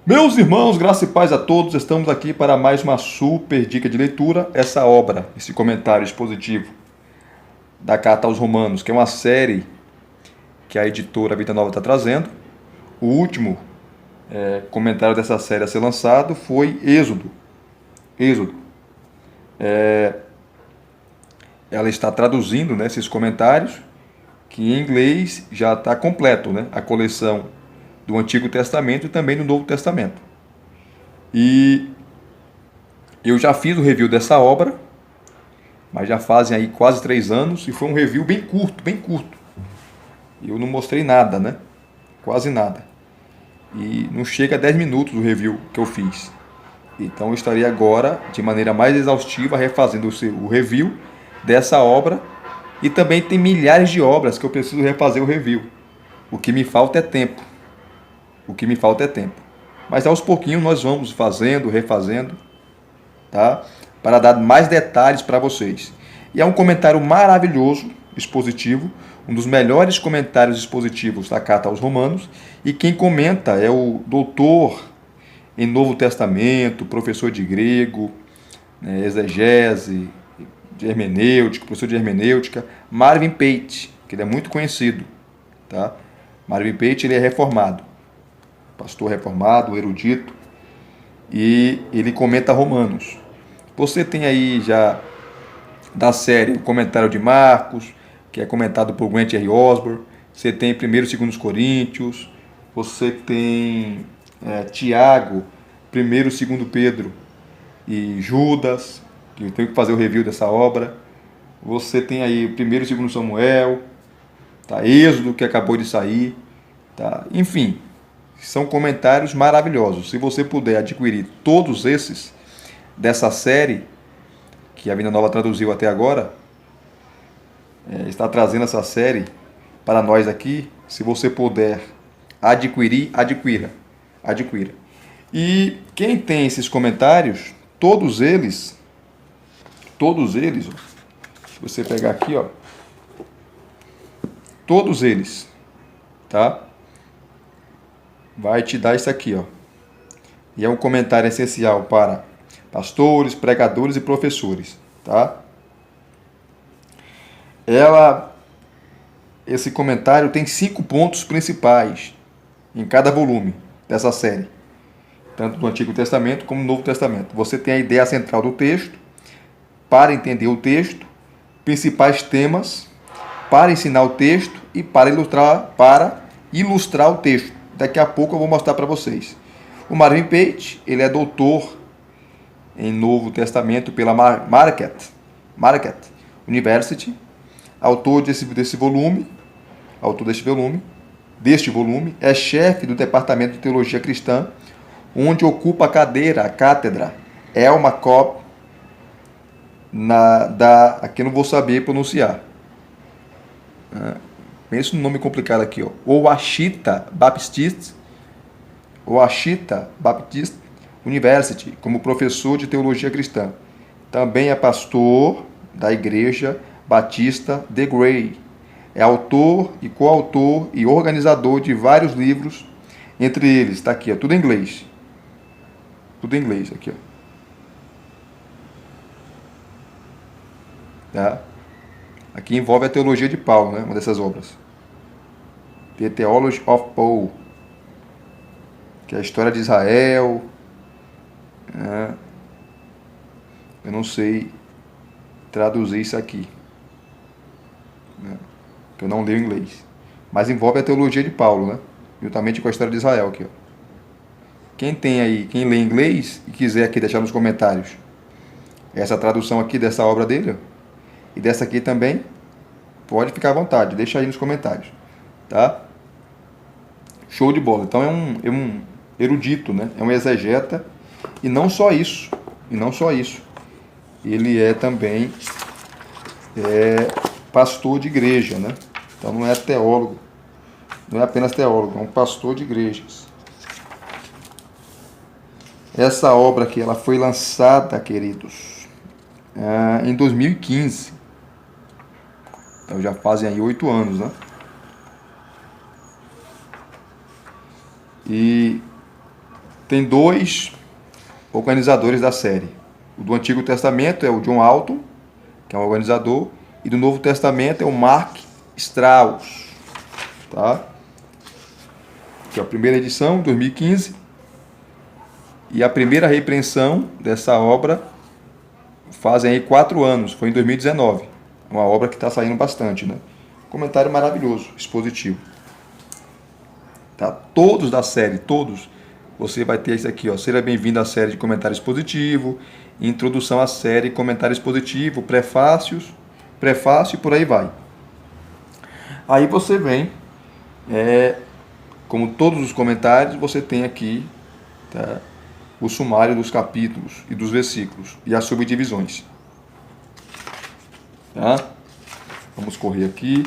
Meus irmãos, graça e paz a todos, estamos aqui para mais uma super dica de leitura. Essa obra, esse comentário expositivo da Carta aos Romanos, que é uma série que a editora Vida Nova está trazendo. O último comentário dessa série a ser lançado foi Êxodo. Êxodo. Ela está traduzindo, né, esses comentários, que em inglês já está completo, né, a coleção do Antigo Testamento e também do Novo Testamento. E eu já fiz o review dessa obra, mas já fazem aí quase 3 anos, e foi um review bem curto, bem curto. Eu não mostrei nada, né? Quase nada. E não chega a 10 minutos o review que eu fiz. Então eu estarei agora, de maneira mais exaustiva, refazendo o review dessa obra. E também tem milhares de obras que eu preciso refazer o review. O que me falta é tempo. O que me falta é tempo. Mas aos pouquinhos nós vamos fazendo, refazendo, tá? Para dar mais detalhes para vocês. E é um comentário maravilhoso, expositivo, um dos melhores comentários expositivos da Carta aos Romanos, e quem comenta é o doutor em Novo Testamento, professor de grego, né, exegese, de hermenêutica, professor de hermenêutica, Marvin Pate, que ele é muito conhecido, tá? Marvin Pate, ele é reformado, pastor reformado, erudito, e ele comenta Romanos. Você tem aí já da série o comentário de Marcos, que é comentado por Grant R. Osborne. Você tem 1º e 2 Coríntios. Você tem Tiago, 1º e 2 Pedro e Judas, que eu tenho que fazer o review dessa obra. Você tem aí 1º e 2 Samuel, tá? Êxodo, que acabou de sair. Tá? Enfim, são comentários maravilhosos. Se você puder adquirir todos esses dessa série, que a Vida Nova traduziu até agora, está trazendo essa série para nós aqui. Se você puder adquirir, adquira. Adquira. E quem tem esses comentários, todos eles, se você pegar aqui, ó, todos eles, tá? Vai te dar isso aqui, ó. E é um comentário essencial para pastores, pregadores e professores, tá? Esse comentário tem 5 pontos principais em cada volume dessa série, tanto do Antigo Testamento como do Novo Testamento. Você tem a ideia central do texto, para entender o texto, principais temas, para ensinar o texto e para ilustrar o texto. Daqui a pouco eu vou mostrar para vocês. O Marvin Pate, ele é doutor em Novo Testamento pela Marquette University, autor deste volume, é chefe do Departamento de Teologia Cristã, onde ocupa a cátedra Elma Cobb, aqui eu não vou saber pronunciar. Pensa num nome complicado aqui, ó. Ouachita Baptist University, como professor de teologia cristã. Também é pastor da Igreja Batista de Grey. É autor e coautor e organizador de vários livros, entre eles, está aqui, ó, tudo em inglês. Tudo em inglês, aqui, ó. Tá? Aqui envolve a teologia de Paulo, né? Uma dessas obras. The Theology of Paul, que é a história de Israel. Eu não sei traduzir isso aqui, né? Que eu não leio inglês. Mas envolve a teologia de Paulo, né? Juntamente com a história de Israel aqui, ó. Quem tem aí, quem lê inglês e quiser aqui deixar nos comentários essa tradução aqui dessa obra dele, ó, e dessa aqui também, pode ficar à vontade, deixa aí nos comentários, tá? Show de bola. Então é um erudito, né? É um exegeta, e não só isso, ele é também pastor de igreja, né? Então não é teólogo, não é apenas teólogo, é um pastor de igrejas. Essa obra aqui, ela foi lançada, queridos, em 2015. Então já fazem aí 8 anos, né? E Tem dois organizadores da série. O do Antigo Testamento é o John Alton, que é um organizador, e do Novo Testamento é o Mark Strauss. Tá? Que é a primeira edição, 2015, e a primeira reimpressão dessa obra fazem aí 4 anos, foi em 2019. Uma obra que está saindo bastante, né? Comentário maravilhoso, expositivo. Tá? Todos da série, todos, você vai ter isso aqui, ó. Seja bem-vindo à série de comentário expositivo, introdução à série, comentário expositivo, prefácio e por aí vai. Aí você vem, como todos os comentários, você tem aqui, tá, o sumário dos capítulos e dos versículos e as subdivisões. Tá? Vamos correr aqui.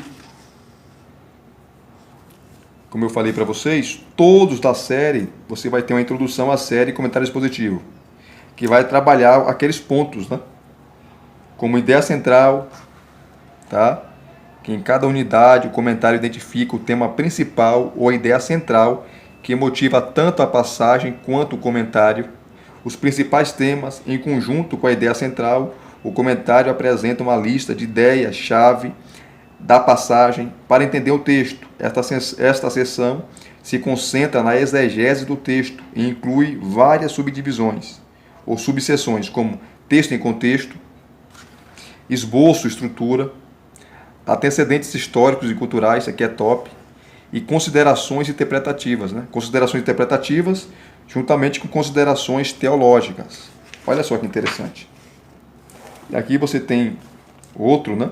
Como eu falei para vocês, todos da série, você vai ter uma introdução à série e comentário expositivo, que vai trabalhar aqueles pontos, né? Como ideia central, tá? Que em cada unidade o comentário identifica o tema principal ou a ideia central que motiva tanto a passagem quanto o comentário. Os principais temas, em conjunto com a ideia central, o comentário apresenta uma lista de ideias-chave da passagem para entender o texto. Esta seção se concentra na exegese do texto e inclui várias subdivisões ou subseções, como texto em contexto, esboço, estrutura, antecedentes históricos e culturais, isso aqui é top, e considerações interpretativas, né? Considerações interpretativas juntamente com considerações teológicas. Olha só que interessante. E aqui você tem outro, né?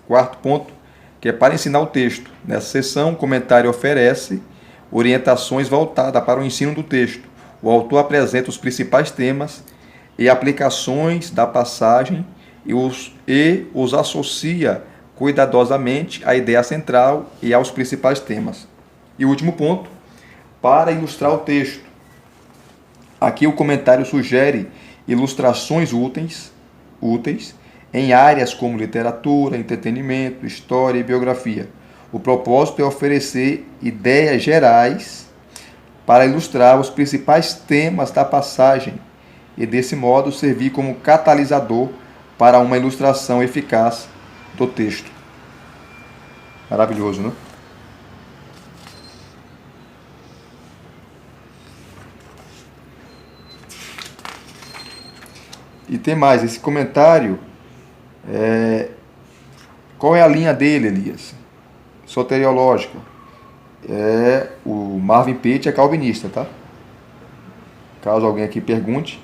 Quarto ponto, que é para ensinar o texto. Nessa seção, o comentário oferece orientações voltadas para o ensino do texto. O autor apresenta os principais temas e aplicações da passagem e os associa cuidadosamente à ideia central e aos principais temas. E o último ponto, para ilustrar o texto. Aqui o comentário sugere ilustrações úteis em áreas como literatura, entretenimento, história e biografia. O propósito é oferecer ideias gerais para ilustrar os principais temas da passagem e, desse modo, servir como catalisador para uma ilustração eficaz do texto. Maravilhoso, né? E tem mais, esse comentário, qual é a linha dele, Elias? Soteriológica. O Marvin Pate é calvinista, tá? Caso alguém aqui pergunte,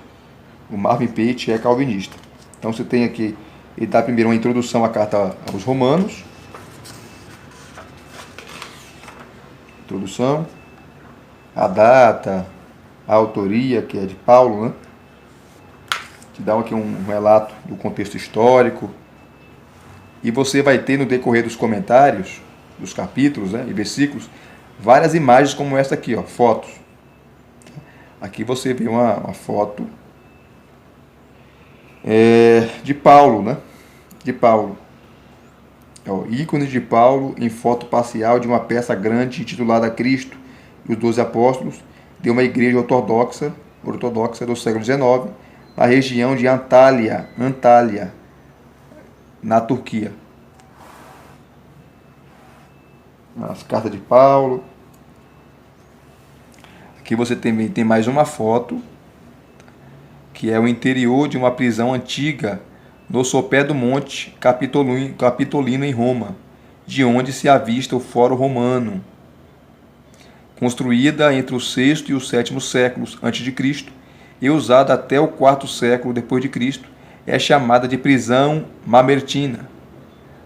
o Marvin Pate é calvinista. Então você tem aqui, ele dá primeiro uma introdução à carta aos Romanos. Introdução. A data, a autoria, que é de Paulo, né? Te dá aqui um relato do contexto histórico. E você vai ter no decorrer dos comentários, dos capítulos, né, e versículos, várias imagens como essa aqui, ó, fotos. Aqui você vê uma foto de Paulo, né? De Paulo. Ícone de Paulo em foto parcial de uma peça grande intitulada Cristo e os 12 Apóstolos, de uma igreja ortodoxa do século XIX, na região de Antália, na Turquia. As cartas de Paulo. Aqui você tem mais uma foto, que é o interior de uma prisão antiga no sopé do Monte Capitolino em Roma, de onde se avista o Fórum Romano, construída entre o sexto e o sétimo séculos a.C. e usada até o quarto século depois de Cristo, é chamada de prisão mamertina.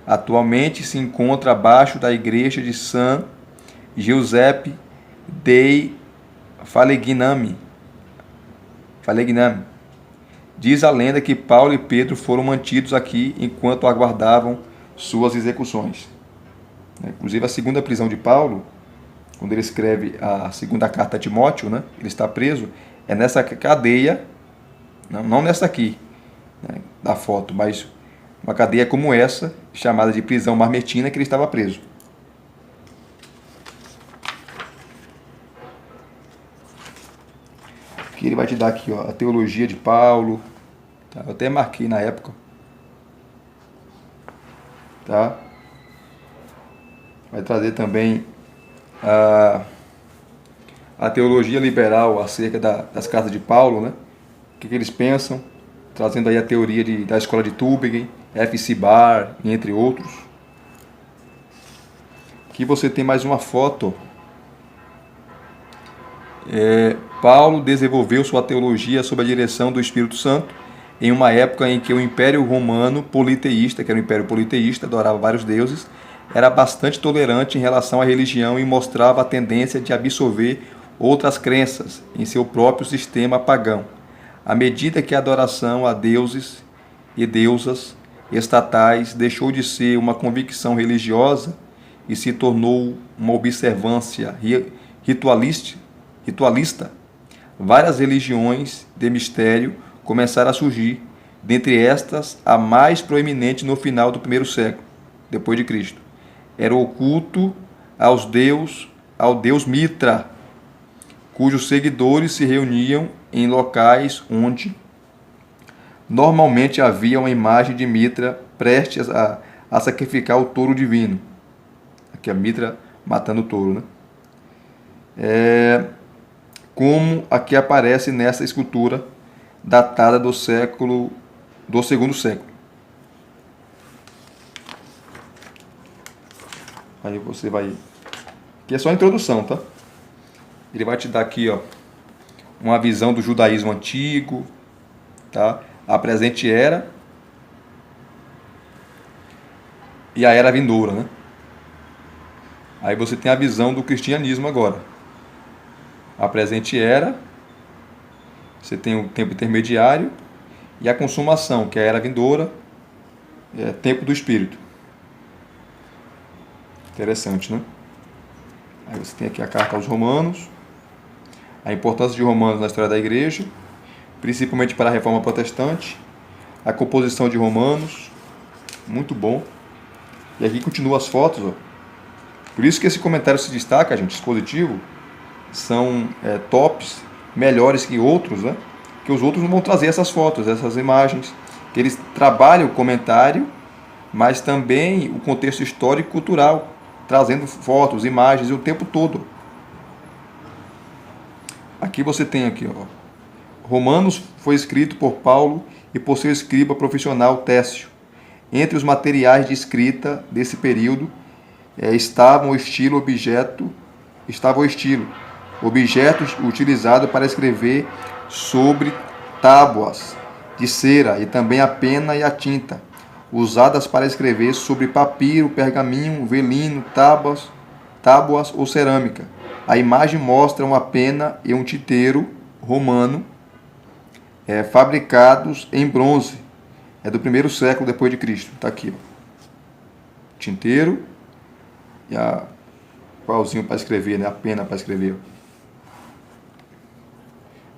Atualmente se encontra abaixo da igreja de San Giuseppe dei Falegnami. Diz a lenda que Paulo e Pedro foram mantidos aqui enquanto aguardavam suas execuções. Inclusive, a segunda prisão de Paulo, quando ele escreve a segunda carta a Timóteo, né, ele está preso, é nessa cadeia, não nessa aqui, né, da foto, mas uma cadeia como essa, chamada de prisão mamertina, que ele estava preso. Aqui ele vai te dar aqui, ó, a teologia de Paulo. Tá? Eu até marquei na época. Tá? Vai trazer também a teologia liberal acerca das cartas de Paulo, né? O que eles pensam, trazendo aí a teoria da escola de Tübingen, F.C. Barr, entre outros. Aqui você tem mais uma foto. Paulo desenvolveu sua teologia sob a direção do Espírito Santo em uma época em que o Império Romano politeísta, que era um império politeísta, adorava vários deuses, era bastante tolerante em relação à religião e mostrava a tendência de absorver outras crenças em seu próprio sistema pagão. À medida que a adoração a deuses e deusas estatais deixou de ser uma convicção religiosa e se tornou uma observância ritualista, várias religiões de mistério começaram a surgir, dentre estas a mais proeminente no final do primeiro século depois de Cristo. Era o culto ao deus Mitra, cujos seguidores se reuniam em locais onde normalmente havia uma imagem de Mitra prestes a sacrificar o touro divino. Aqui a Mitra matando o touro, né? Como aqui aparece nessa escultura datada do segundo século. Aí você vai... Aqui é só a introdução, tá? Ele vai te dar aqui, ó, uma visão do judaísmo antigo, tá? A presente era e a era vindoura, né? Aí você tem a visão do cristianismo agora. A presente era, você tem o tempo intermediário e a consumação, que é a era vindoura, tempo do Espírito. Interessante, né? Aí você tem aqui a carta aos Romanos, a importância de Romanos na história da igreja, principalmente para a reforma protestante, a composição de Romanos, muito bom. E aqui continua as fotos, ó. Por isso que esse comentário se destaca, gente, expositivo, são tops, melhores que outros, né? Que os outros não vão trazer essas fotos, essas imagens, que eles trabalham o comentário, mas também o contexto histórico e cultural, trazendo fotos, imagens o tempo todo. Aqui você tem aqui, ó, Romanos foi escrito por Paulo e por seu escriba profissional Técio. Entre os materiais de escrita desse período estava o estilo objeto utilizado para escrever sobre tábuas de cera e também a pena e a tinta, usadas para escrever sobre papiro, pergaminho, velino, tábuas ou cerâmica. A imagem mostra uma pena e um tinteiro romano fabricados em bronze. É do primeiro século depois de Cristo. Está aqui, ó. Tinteiro e a pauzinho para escrever, né? A pena para escrever.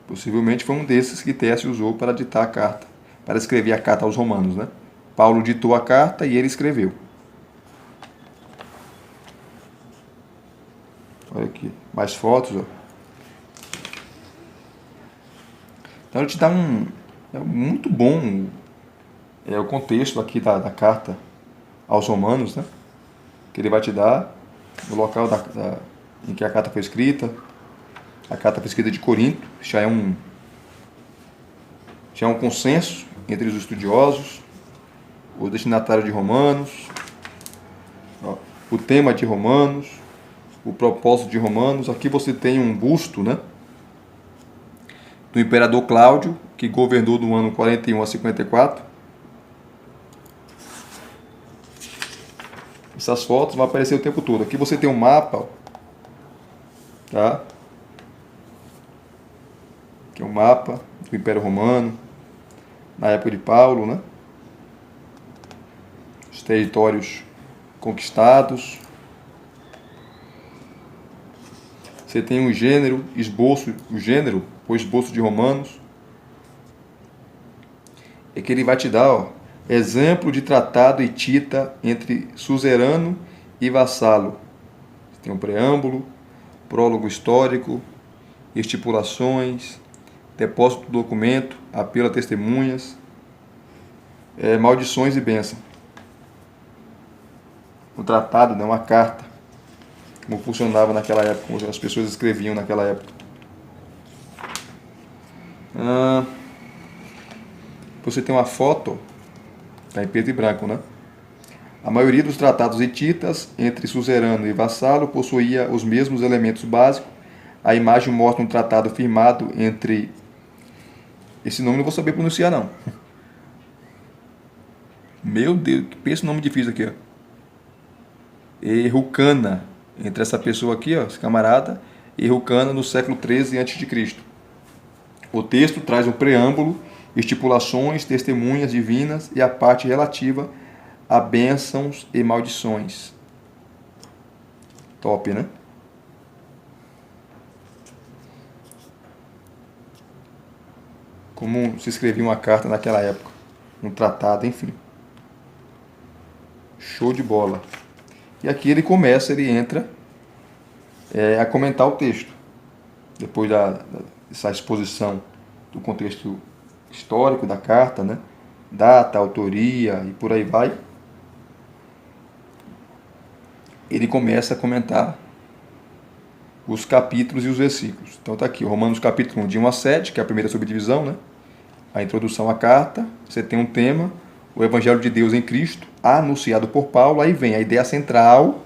Possivelmente foi um desses que Técio usou para ditar a carta, para escrever a carta aos Romanos, né? Paulo ditou a carta e ele escreveu. Olha aqui, mais fotos, ó. Então ele te dá muito bom o contexto aqui da carta aos Romanos, né? Que ele vai te dar no local em que a carta foi escrita. A carta foi escrita de Corinto, já é um consenso entre os estudiosos, o destinatário de Romanos, ó, o tema de Romanos, o propósito de Romanos. Aqui você tem um busto, né, do imperador Cláudio, que governou do ano 41 a 54. Essas fotos vão aparecer o tempo todo. Aqui você tem um mapa, ó, tá? Aqui é um mapa do Império Romano, na época de Paulo, né? Os territórios conquistados. Você tem um gênero, o esboço de Romanos. É que ele vai te dar, ó, exemplo de tratado e tita entre suzerano e vassalo. Tem um preâmbulo, prólogo histórico, estipulações, depósito do documento, apelo a testemunhas, maldições e bênção. Um tratado, né, uma carta, como funcionava naquela época, como as pessoas escreviam naquela época. Você tem uma foto, está em preto e branco, né? A maioria dos tratados hititas entre suzerano e vassalo possuía os mesmos elementos básicos. A imagem mostra um tratado firmado entre... Esse nome eu não vou saber pronunciar, não. Meu Deus, que pensa nome difícil aqui, ó. Erucana, entre essa pessoa aqui, ó, esse camarada, e Erucana no século XIII a.C. O texto traz um preâmbulo, estipulações, testemunhas divinas e a parte relativa a bênçãos e maldições. Top, né? Como se escrevia uma carta naquela época, um tratado, enfim. Show de bola. E aqui ele entra a comentar o texto. Depois dessa exposição do contexto histórico da carta, né? Data, autoria e por aí vai. Ele começa a comentar os capítulos e os versículos. Então está aqui, Romanos capítulo 1, de 1 a 7, que é a primeira subdivisão, né? A introdução à carta, você tem um tema, o Evangelho de Deus em Cristo, anunciado por Paulo, aí vem a ideia central,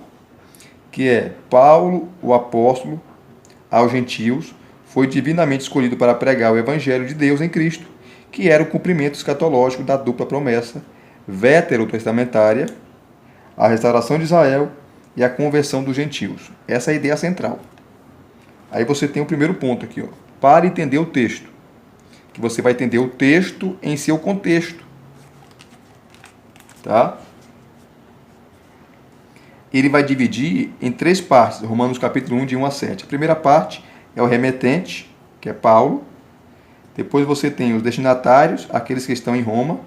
que é Paulo, o apóstolo, aos gentios, foi divinamente escolhido para pregar o Evangelho de Deus em Cristo, que era o cumprimento escatológico da dupla promessa veterotestamentária, a restauração de Israel e a conversão dos gentios. Essa é a ideia central. Aí você tem o primeiro ponto aqui, ó, para entender o texto, que você vai entender o texto em seu contexto, tá? Ele vai dividir em 3 partes, Romanos capítulo 1, de 1 a 7. A primeira parte é o remetente, que é Paulo. Depois você tem os destinatários, aqueles que estão em Roma,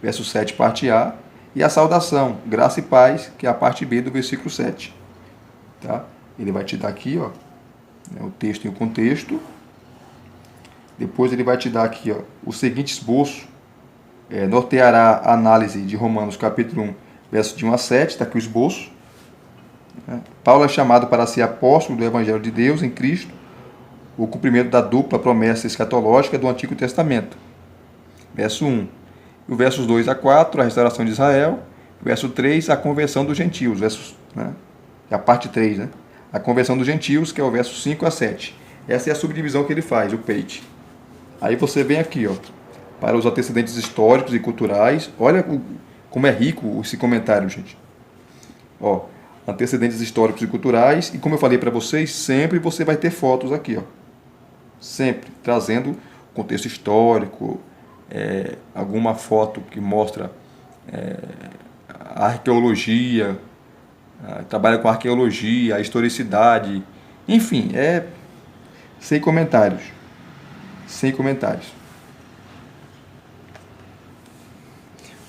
verso 7, parte A. E a saudação, graça e paz, que é a parte B do versículo 7. Tá? Ele vai te dar aqui, ó, o texto e o contexto. Depois ele vai te dar aqui, ó, o seguinte esboço, norteará a análise de Romanos capítulo 1, verso de 1 a 7, está aqui o esboço. Paulo é chamado para ser apóstolo do Evangelho de Deus em Cristo, o cumprimento da dupla promessa escatológica do Antigo Testamento. Verso 1. E o versos 2 a 4, a restauração de Israel. Verso 3, a conversão dos gentios. Versos, né? É a parte 3, né? A conversão dos gentios, que é o verso 5 a 7. Essa é a subdivisão que ele faz, o Peit. Aí você vem aqui, ó, para os antecedentes históricos e culturais. Olha como é rico esse comentário, gente. Ó, antecedentes históricos e culturais. E como eu falei para vocês, sempre você vai ter fotos aqui, ó. Sempre trazendo contexto histórico, alguma foto que mostra a arqueologia, trabalha com arqueologia, a historicidade, enfim, sem comentários. Sem comentários.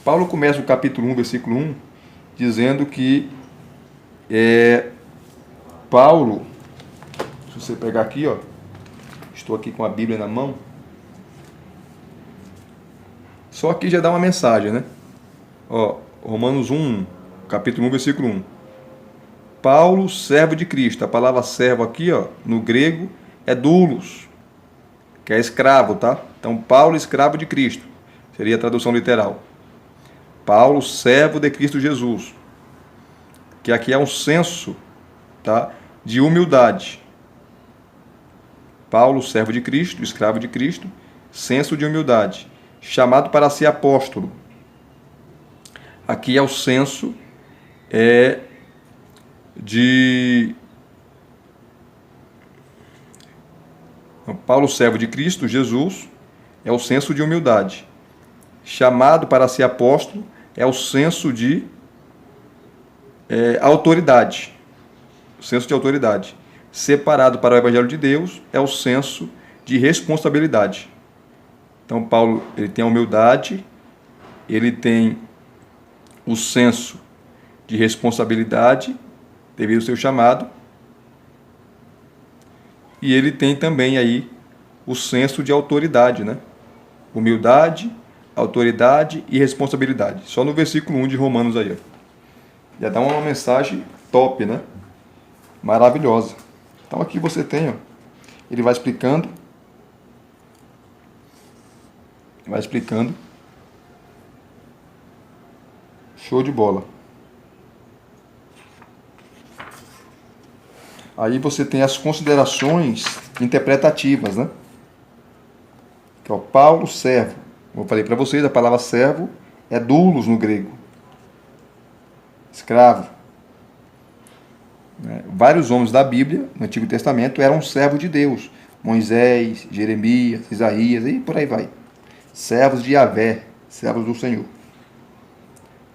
Paulo começa o capítulo 1, versículo 1, dizendo que Paulo, se você pegar aqui, ó, estou aqui com a Bíblia na mão, só aqui já dá uma mensagem, né? Ó, Romanos 1, capítulo 1, versículo 1. Paulo, servo de Cristo. A palavra servo aqui, ó, no grego, é doulos, que é escravo, tá? Então, Paulo, escravo de Cristo, seria a tradução literal. Paulo, servo de Cristo Jesus, que aqui é um senso, tá, de humildade. Paulo, servo de Cristo, escravo de Cristo, senso de humildade, chamado para ser apóstolo. Aqui é o senso de Paulo, servo de Cristo Jesus, é o senso de humildade. Chamado para ser apóstolo é o senso de autoridade. O senso de autoridade. Separado para o Evangelho de Deus é o senso de responsabilidade. Então, Paulo, ele tem a humildade, ele tem o senso de responsabilidade devido ao seu chamado, e ele tem também aí o senso de autoridade, né? Humildade, autoridade e responsabilidade. Só no versículo 1 de Romanos aí, ó. Já dá uma mensagem top, né? Maravilhosa. Então aqui você tem, ó, ele vai explicando. Vai explicando. Show de bola. Aí você tem as considerações interpretativas, né? Que é o Paulo, servo. Como eu falei para vocês, a palavra servo é doulos no grego. Escravo. Vários homens da Bíblia, no Antigo Testamento, eram servos de Deus. Moisés, Jeremias, Isaías e por aí vai. Servos de Yahvé, servos do Senhor.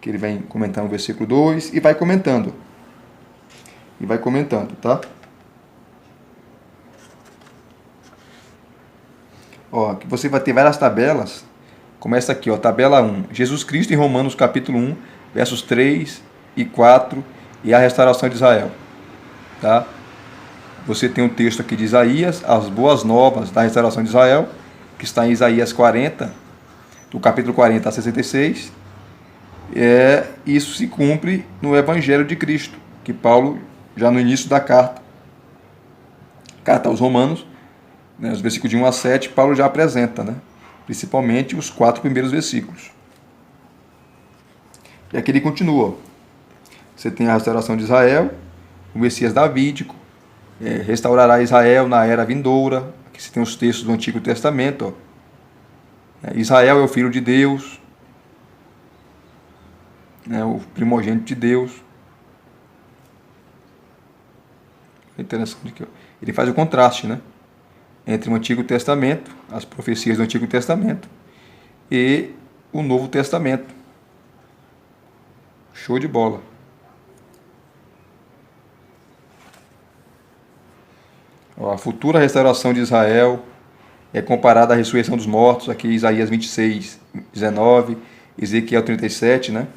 Que ele vem comentando no versículo 2 e vai comentando. E vai comentando, tá? Ó, que você vai ter várias tabelas. Começa aqui, ó, tabela 1. Jesus Cristo em Romanos capítulo 1, versos 3 e 4 e a restauração de Israel. Tá? Você tem um texto aqui de Isaías, as boas novas da restauração de Israel, que está em Isaías 40, do capítulo 40 a 66. Isso se cumpre no Evangelho de Cristo, que Paulo, já no início da carta aos Romanos, né, os versículos de 1 a 7, Paulo já apresenta, né, principalmente os 4 primeiros versículos. E aqui ele continua. Você tem a restauração de Israel, o Messias davídico, restaurará Israel na era vindoura. Aqui você tem os textos do Antigo Testamento. Ó. Israel é o Filho de Deus, né, o primogênito de Deus. É interessante aqui, ó. Ele faz o contraste, né, entre o Antigo Testamento, as profecias do Antigo Testamento, e o Novo Testamento. Show de bola. A futura restauração de Israel é comparada à ressurreição dos mortos, aqui Isaías 26, 19, Ezequiel 37, né?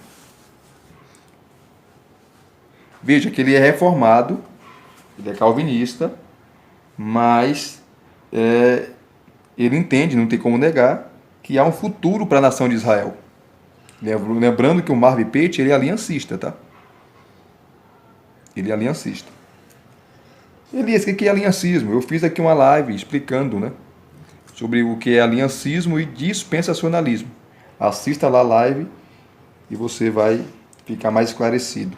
Veja que ele é reformado, ele é calvinista, mas ele entende, não tem como negar, que há um futuro para a nação de Israel. Lembrando que o Marvin Pate, ele é aliancista, tá? Ele é aliancista. Elias, o que é aliancismo? Eu fiz aqui uma live explicando, né, sobre o que é aliancismo e dispensacionalismo. Assista lá a live e você vai ficar mais esclarecido.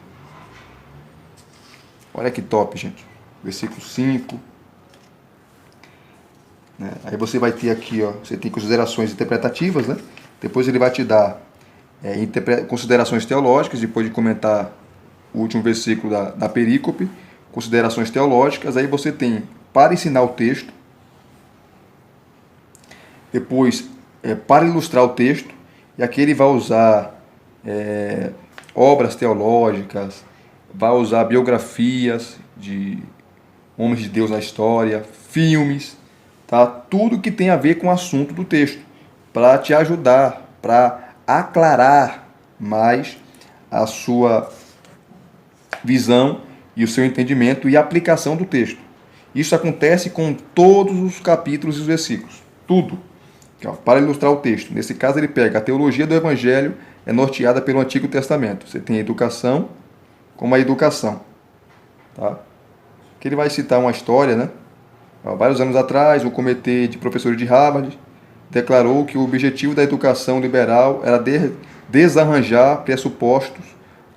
Olha que top, gente. Versículo 5. Aí você vai ter aqui, ó, você tem considerações interpretativas, né? Depois ele vai te dar considerações teológicas, depois de comentar o último versículo da perícope. Considerações teológicas, aí você tem para ensinar o texto, depois para ilustrar o texto, e aqui ele vai usar obras teológicas, vai usar biografias de homens de Deus na história, filmes, tá? Tudo que tem a ver com o assunto do texto, para te ajudar, para aclarar mais a sua visão e o seu entendimento e aplicação do texto. Isso acontece com todos os capítulos e os versículos. Tudo. Para ilustrar o texto. Nesse caso, ele pega a teologia do Evangelho, é norteada pelo Antigo Testamento. Você tem a educação como a educação. Tá? Aqui ele vai citar uma história, né? Há vários anos atrás, um comitê de professores de Harvard declarou que o objetivo da educação liberal era desarranjar pressupostos,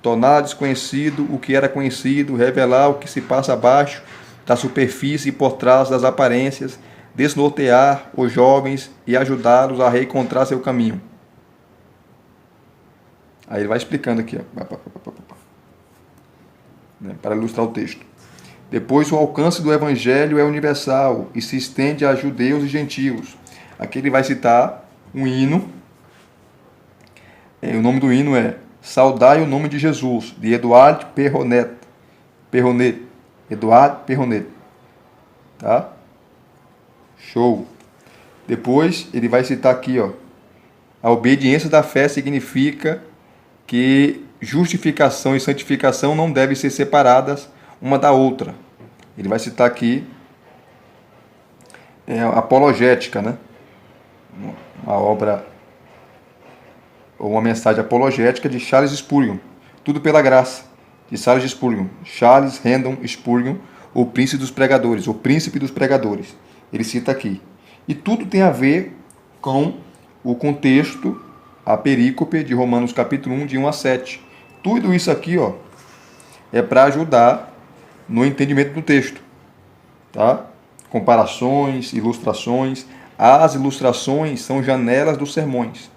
tornar desconhecido o que era conhecido, revelar o que se passa abaixo da superfície e por trás das aparências, desnortear os jovens e ajudá-los a reencontrar seu caminho. Aí ele vai explicando aqui, ó, para ilustrar o texto. Depois, o alcance do Evangelho é universal e se estende a judeus e gentios. Aqui ele vai citar um hino. O nome do hino é Saudai o Nome de Jesus, de Edouard Perronet. Edouard Perronet. Tá? Show. Depois, ele vai citar aqui, ó, a obediência da fé significa que justificação e santificação não devem ser separadas uma da outra. Ele vai citar aqui apologética, né? Uma obra ou uma mensagem apologética de Charles Spurgeon. Tudo pela graça, de Charles Spurgeon. Charles Haddon Spurgeon, o príncipe dos pregadores, o príncipe dos pregadores. Ele cita aqui. E tudo tem a ver com o contexto, a perícope de Romanos capítulo 1, de 1 a 7. Tudo isso aqui, ó, é para ajudar no entendimento do texto. Tá? Comparações, ilustrações. As ilustrações são janelas dos sermões.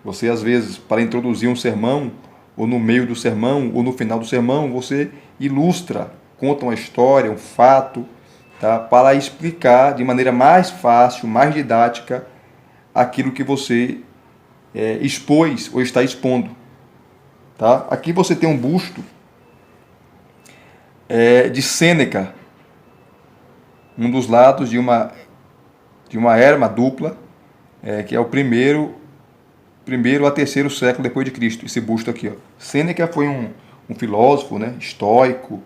Você, às vezes, para introduzir um sermão, ou no meio do sermão, ou no final do sermão, você ilustra, conta uma história, um fato, tá? Para explicar de maneira mais fácil, mais didática, aquilo que você expôs ou está expondo. Tá? Aqui você tem um busto de Sêneca, um dos lados de uma erma dupla, que é o primeiro a terceiro século depois de Cristo, esse busto aqui. Ó. Sêneca foi um filósofo, né, estoico,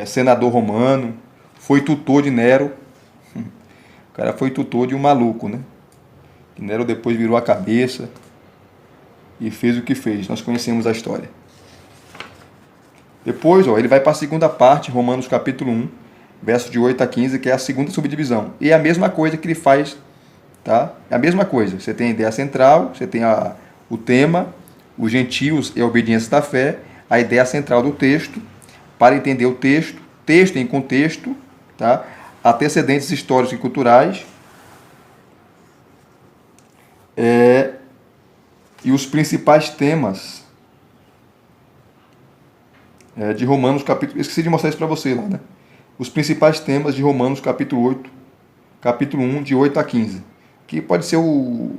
senador romano, foi tutor de Nero. O cara foi tutor de um maluco, né? Nero depois virou a cabeça e fez o que fez. Nós conhecemos a história. Depois, ó, ele vai para a segunda parte, Romanos capítulo 1, verso de 8 a 15, que é a segunda subdivisão. E é a mesma coisa que ele faz. Tá? É a mesma coisa. Você tem a ideia central, você tem o tema, os gentios e a obediência da fé, a ideia central do texto, para entender o texto em contexto, tá? Antecedentes históricos e culturais, e os principais temas de Romanos capítulo... Esqueci de mostrar isso para você lá, né? Os principais temas de Romanos capítulo 1, de 8 a 15. Que pode ser o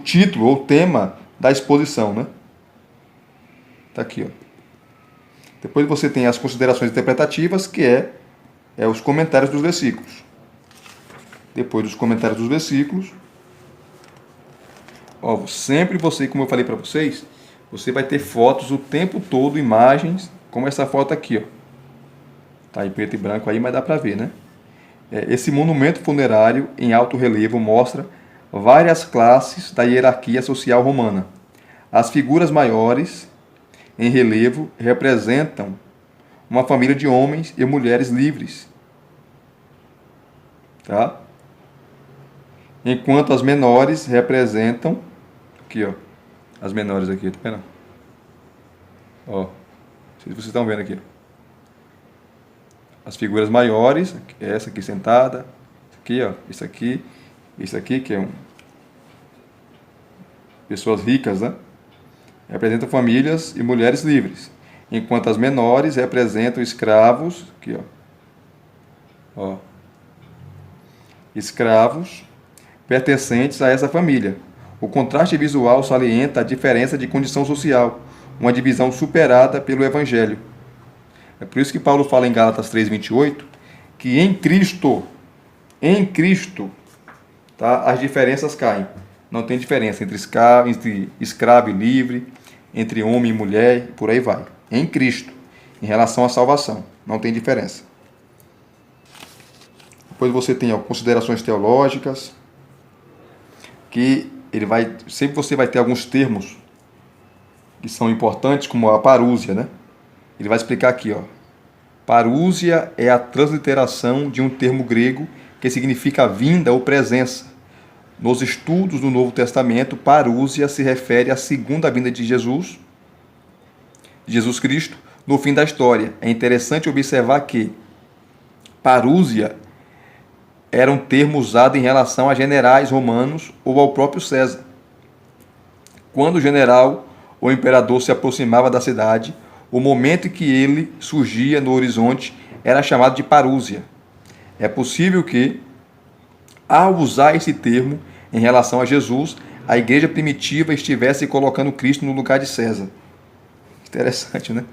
título ou tema da exposição, né? Tá aqui, ó. Depois você tem as considerações interpretativas, que é os comentários dos versículos. Depois dos comentários dos versículos, ó, sempre você, como eu falei para vocês, você vai ter fotos o tempo todo, imagens, como essa foto aqui, ó. Tá em preto e branco aí, mas dá para ver, né? Esse monumento funerário em alto relevo mostra várias classes da hierarquia social romana. As figuras maiores em relevo representam uma família de homens e mulheres livres, tá? Enquanto as menores representam aqui, ó, as menores aqui, tá vendo? Ó, não sei se vocês estão vendo aqui. As figuras maiores, essa aqui sentada, aqui, ó, isso aqui que é pessoas ricas, né? Representam famílias e mulheres livres, enquanto as menores representam escravos, aqui, ó, escravos pertencentes a essa família. O contraste visual salienta a diferença de condição social, uma divisão superada pelo Evangelho. É por isso que Paulo fala em Gálatas 3:28 que em Cristo, tá, as diferenças caem. Não tem diferença entre escravo e livre, entre homem e mulher, por aí vai. Em Cristo, em relação à salvação, não tem diferença. Depois você tem considerações teológicas, que sempre você vai ter alguns termos que são importantes, como a parúsia, né? Ele vai explicar aqui, ó. Parúsia é a transliteração de um termo grego que significa vinda ou presença. Nos estudos do Novo Testamento, parúsia se refere à segunda vinda de Jesus Cristo, no fim da história. É interessante observar que parúsia era um termo usado em relação a generais romanos ou ao próprio César. Quando o general ou imperador se aproximava da cidade, o momento em que ele surgia no horizonte era chamado de parúsia. É possível que, ao usar esse termo em relação a Jesus, a igreja primitiva estivesse colocando Cristo no lugar de César. Interessante, né?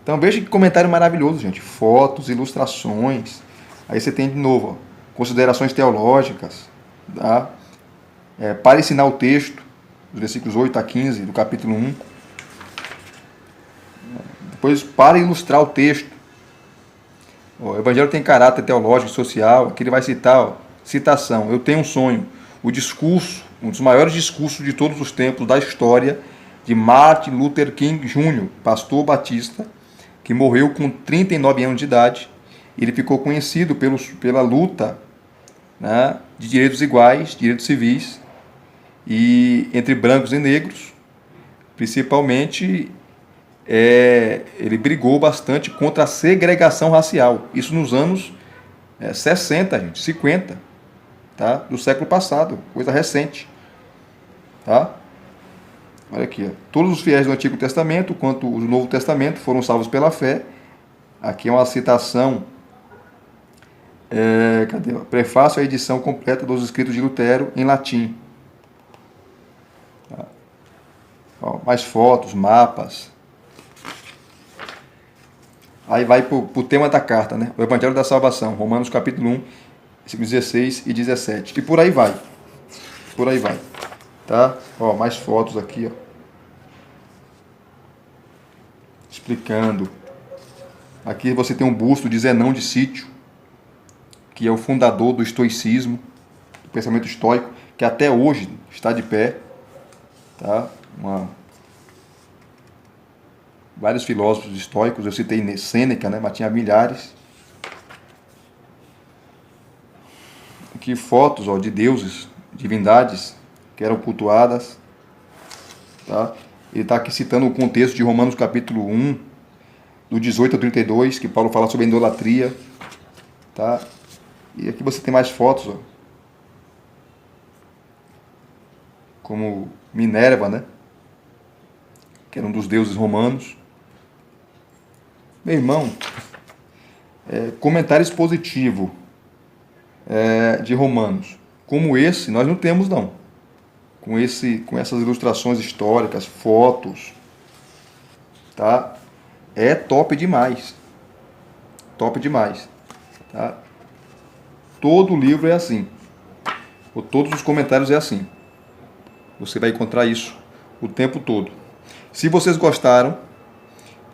Então veja que comentário maravilhoso, gente. Fotos, ilustrações. Aí você tem de novo, ó, considerações teológicas, tá? Para ensinar o texto, dos versículos 8 a 15 do capítulo 1. Depois, para ilustrar o texto. O Evangelho tem caráter teológico e social. Aqui ele vai citar, ó, citação: eu tenho um sonho. O discurso, um dos maiores discursos de todos os tempos da história, de Martin Luther King Jr., pastor batista, que morreu com 39 anos de idade. Ele ficou conhecido pela luta, né, de direitos iguais, direitos civis, e entre brancos e negros. Principalmente, ele brigou bastante contra a segregação racial. Isso nos anos 60, gente, 50, tá? Do século passado, coisa recente. Tá? Olha aqui, ó. Todos os fiéis do Antigo Testamento quanto o Novo Testamento foram salvos pela fé. Aqui é uma citação, cadê? Prefácio à edição completa dos escritos de Lutero em latim. Tá? Ó, mais fotos, mapas. Aí vai para o tema da carta, né? O Evangelho da Salvação, Romanos capítulo 1, versículos 16 e 17. E por aí vai. Por aí vai. Tá? Ó, mais fotos aqui, ó. Explicando. Aqui você tem um busto de Zenão de Sítio, que é o fundador do estoicismo, do pensamento estoico, que até hoje está de pé. Tá? Vários filósofos estoicos, eu citei Sêneca, né, mas tinha milhares. Aqui fotos, ó, de deuses, divindades que eram cultuadas. Tá? Ele está aqui citando o contexto de Romanos capítulo 1, do 18 ao 32, que Paulo fala sobre a idolatria. Tá? E aqui você tem mais fotos, ó, como Minerva, né, que era um dos deuses romanos. Meu irmão, comentário expositivo de Romanos como esse nós não temos, não. Com essas ilustrações históricas, fotos, tá? É top demais. Top demais, tá? Todo livro é assim. Ou todos os comentários é assim. Você vai encontrar isso o tempo todo. Se vocês gostaram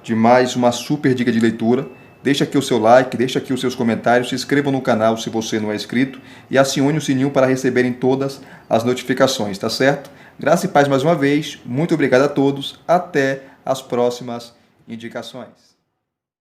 de mais uma super dica de leitura, deixa aqui o seu like, deixa aqui os seus comentários, se inscreva no canal se você não é inscrito e acione o sininho para receberem todas as notificações, tá certo? Graça e paz mais uma vez, muito obrigado a todos, até as próximas indicações.